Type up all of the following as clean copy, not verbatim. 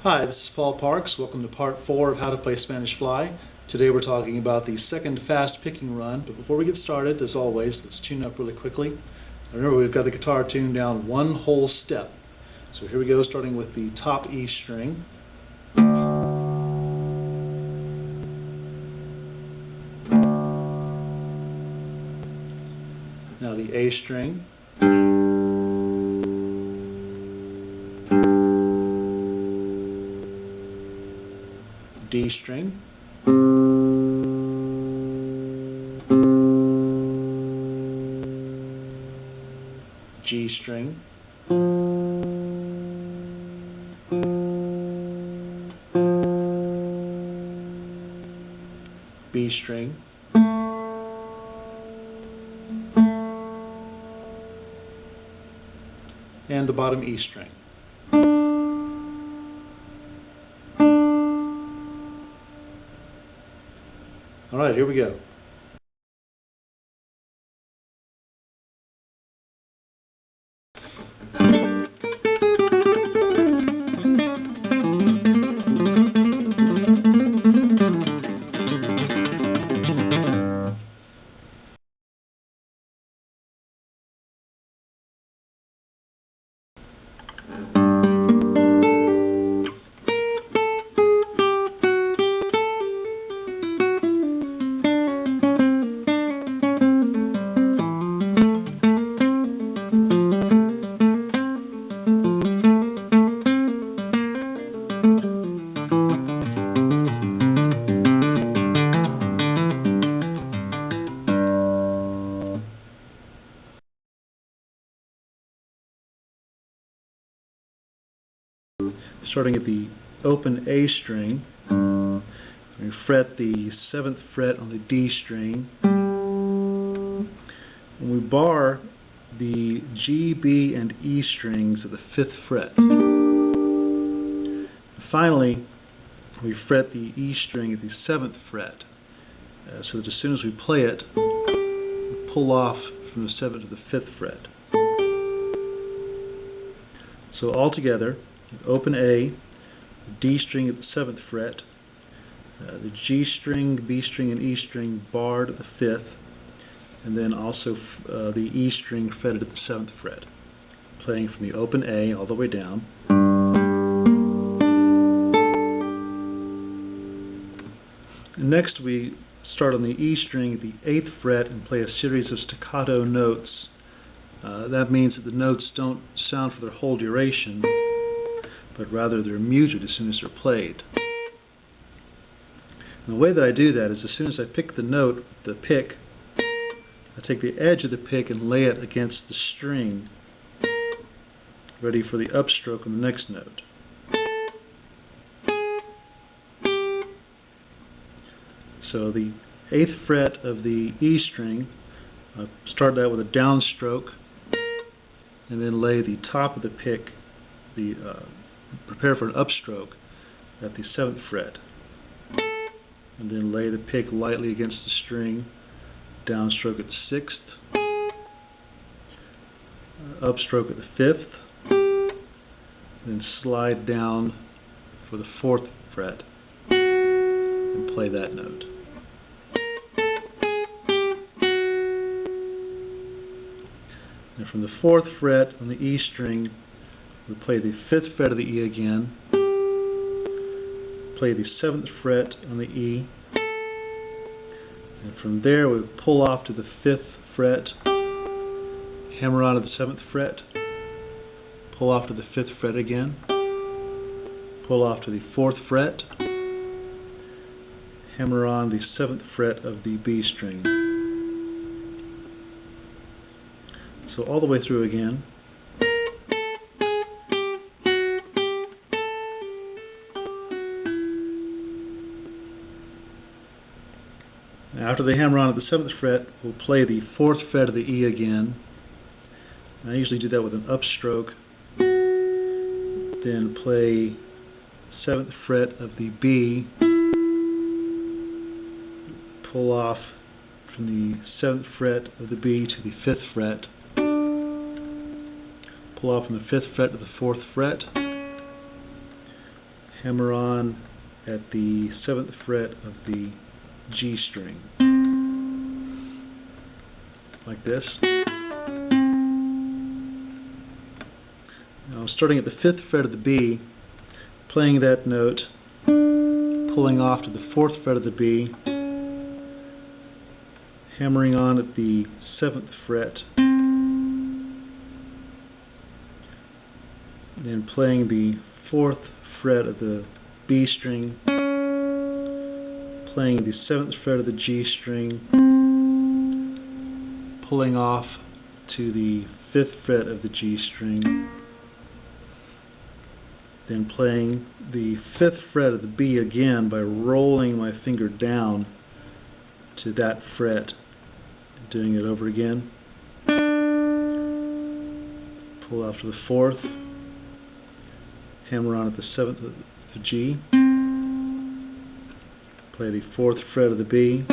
Hi, this is Paul Parks. Welcome to part 4 of How to Play Spanish Fly. Today we're talking about the second fast picking run, but before we get started, as always, let's tune up really quickly. Remember, we've got the guitar tuned down one whole step. So here we go, starting with the top E string. Now the A string. D string, G string, B string, and the bottom E string. Alright, here we go. Starting at the open A string, we fret the 7th fret on the D string, and we bar the G, B, and E strings at the 5th fret. Finally, we fret the E string at the 7th fret, so that as soon as we play it, we pull off from the 7th to the 5th fret. So all together, open A, D string at the 7th fret, the G string, B string, and E string barred at the 5th, and then also the E string fretted at the 7th fret, playing from the open A all the way down. And next we start on the E string at the 8th fret and play a series of staccato notes. That means that the notes don't sound for their whole duration, but rather they're muted as soon as they're played. And the way that I do that is as soon as I pick the note, the pick, I take the edge of the pick and lay it against the string, ready for the upstroke on the next note. So the 8th fret of the E string, I start that with a downstroke, and then lay the top of the pick, prepare for an upstroke at the 7th fret, and then lay the pick lightly against the string, downstroke at the 6th, upstroke at the 5th, then slide down for the 4th fret and play that note. And from the 4th fret on the E string, we play the 5th fret of the E again, play the 7th fret on the E, and from there we pull off to the 5th fret, hammer on to the 7th fret, pull off to the 5th fret again, pull off to the 4th fret, hammer on the 7th fret of the B string. So all the way through again. After the hammer on at the 7th fret, we'll play the 4th fret of the E again. I usually do that with an upstroke. Then play 7th fret of the B, pull off from the 7th fret of the B to the 5th fret, pull off from the 5th fret to the 4th fret, hammer on at the 7th fret of the G string, like this. Now starting at the 5th fret of the B, playing that note, pulling off to the 4th fret of the B, hammering on at the 7th fret, then playing the 4th fret of the B string, playing the 7th fret of the G string, pulling off to the 5th fret of the G string, then playing the 5th fret of the B again by rolling my finger down to that fret, doing it over again. Pull off to the 4th, hammer on at the 7th of the G, play the 4th fret of the B,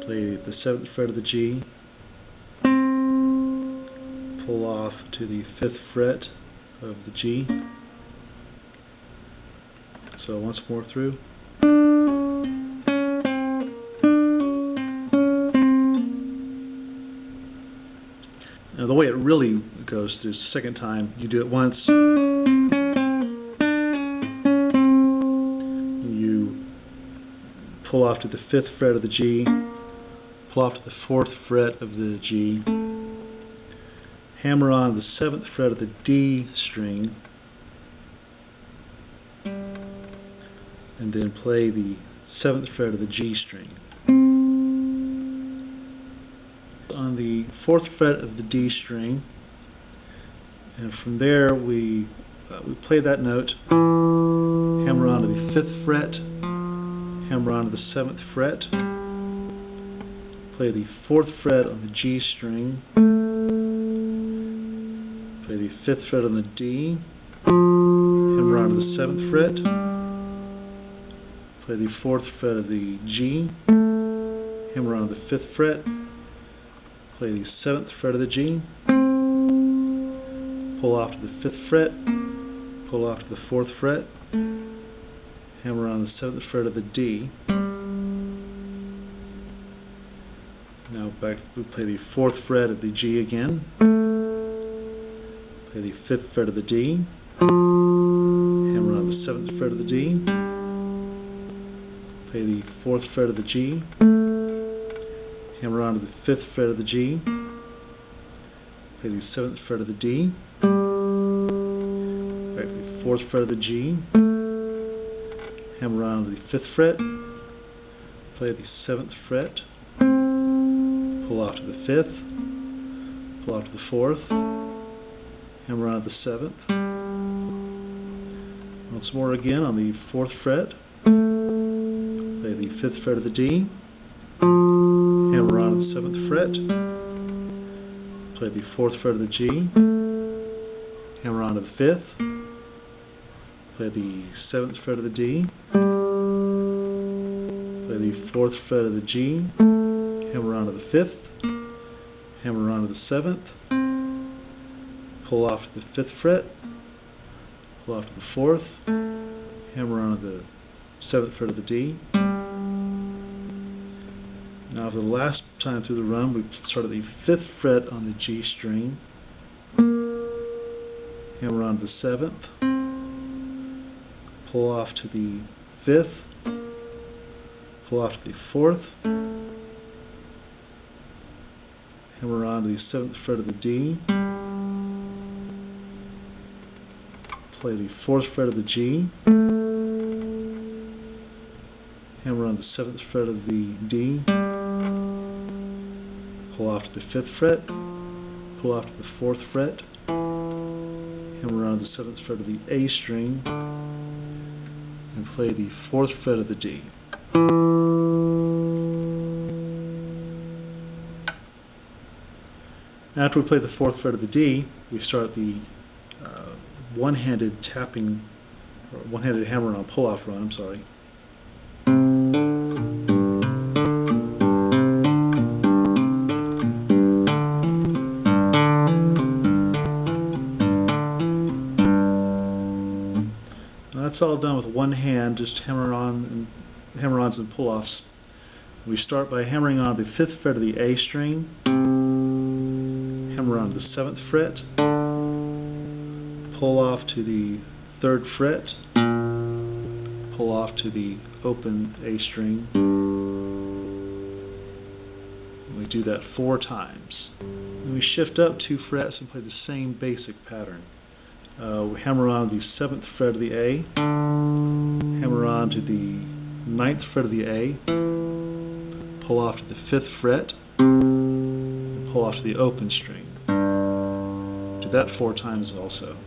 play the 7th fret of the G, pull off to the 5th fret of the G. So once more through. Now the way it really goes is the second time. You do it once, you pull off to the 5th fret of the G, pull off to the 4th fret of the G, hammer on the 7th fret of the D string, and then play the 7th fret of the G string. On the 4th fret of the D string, and from there we play that note, hammer on to the 5th fret, hammer on to the 7th fret, play the 4th fret on the G string, play the 5th fret on the D, hammer on to the 7th fret, play the 4th fret of the G, hammer on to the 5th fret, play the 7th fret of the G, pull off to the 5th fret, pull off to the 4th fret, hammer on the 7th fret of the D. Now back, we play the 4th fret of the G again, play the 5th fret of the D, hammer on the 7th fret of the D, play the 4th fret of the G, hammer on to the 5th fret of the G, play the 7th fret of the D, back to the 4th fret of the G, hammer on to the 5th fret, play the 7th fret, pull off to the 5th, pull off to the 4th, hammer on to the 7th, once more again on the 4th fret, play the 5th fret of the D, hammer on the 7th fret, play the 4th fret of the G, hammer on to the 5th, play the 7th fret of the D, play the 4th fret of the G, hammer on to the 5th, hammer on to the 7th, pull off to the 5th fret, pull off to the 4th, hammer on to the 7th fret of the D. Now for the last time through the run, we start at the 5th fret on the G string, hammer on to the 7th, pull off to the 5th, pull off to the 4th, hammer on to the 7th fret of the D, play the 4th fret of the G, hammer on the 7th fret of the D, pull off to the 5th fret, pull off to the 4th fret, hammer on the 7th fret of the A string, and play the 4th fret of the D. After we play the 4th fret of the D, we start the one-handed tapping, or one-handed hammer-on pull-off run, I'm sorry. Now that's all done with one hand, just hammer-ons and pull-offs. We start by hammering on the 5th fret of the A string, hammer on the 7th fret, pull off to the 3rd fret, pull off to the open A string. We do that 4 times. Then we shift up 2 frets and play the same basic pattern. We hammer on the 7th fret of the A, hammer on to the 9th fret of the A, pull off to the 5th fret, and pull off to the open string. Do that 4 times also.